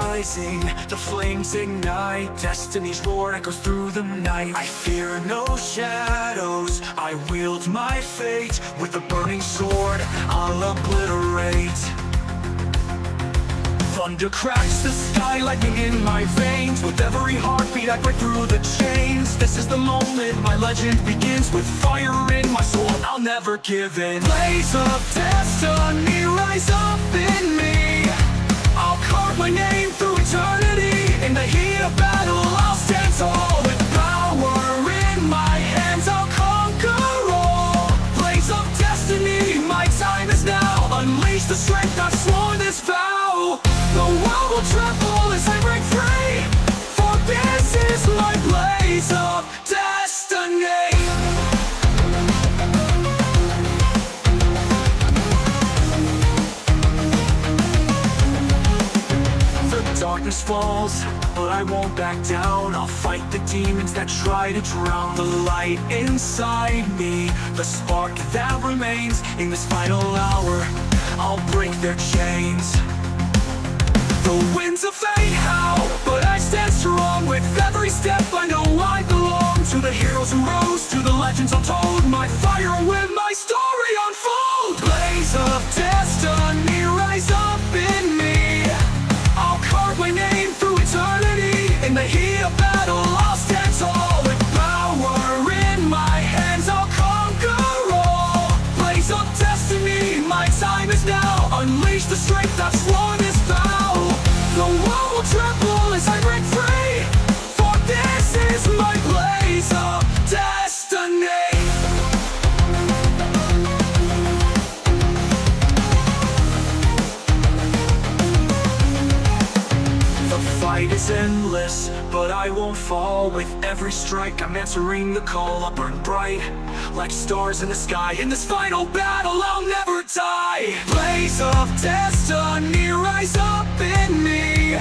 rising, the flames ignite. Destiny's roar echoes through the night. I fear no shadows, I wield my fate. With a burning sword, I'll obliterate. Thunder cracks the sky, lightning in my veins. With every heartbeat I break through the chains. This is the moment my legend begins. With fire in my soul, I'll never give in. Blaze of destiny, rise up in me. I'll carve my name through eternity. In the heat of battle, I'll stand tall. With power in my hands, I'll conquer all. Blaze of destiny, my time is now. Unleash the strength I've sworn this vow. The world will tremble as I break free. For this is my blaze of destiny. Darkness falls, but I won't back down. I'll fight the demons that try to drown the light inside me. The spark that remains in this final hour, I'll break their chains. The winds of fate howl, but I stand strong. With every step I know I belong. To the heroes who rose, to the legends untold. My fire when my story unfolds. Blaze of destiny, rise up in me. I'll carve my name through eternity. In the heat of battle, I'll stand tall. With power in my hands, I'll conquer all. Blaze of destiny, my time is now. Unleash the strength I've sworn this vow. The world will tremble as I break free. For this is my blaze of destiny. Fight is endless, but I won't fall. With every strike, I'm answering the call. I'll burn bright, like stars in the sky. In this final battle, I'll never die. Blaze of destiny, rise up in me.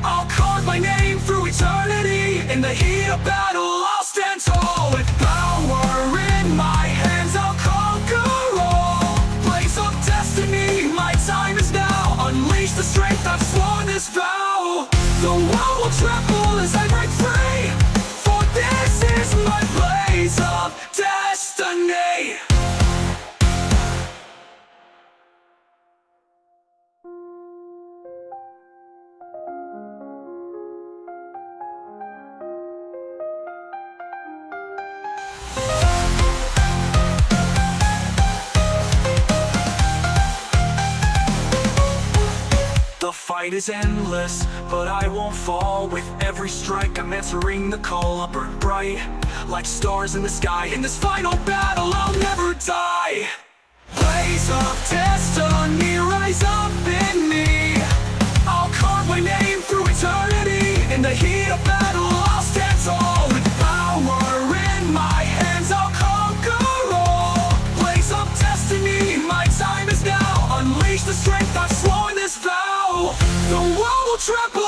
I'll carve my name through eternity. In the heat of battle, I'll stand tall. With power in my hands, I'll conquer all. Blaze of destiny, my time is now. Unleash the strength I've sworn this vow. The world will tremble as I break free. For this is my blaze of destiny. The fight is endless, but I won't fall. With every strike, I'm answering the call. I'll burn bright, like stars in the sky. In this final battle, I'll never die. Blaze of destiny, rise up in me. I'll carve my name through eternity. In the heat of battle, I'll stand tall. With power in my hands, I'll conquer all. Blaze of destiny, my time is now. Unleash the strength I've sworn this vow. The world will tremble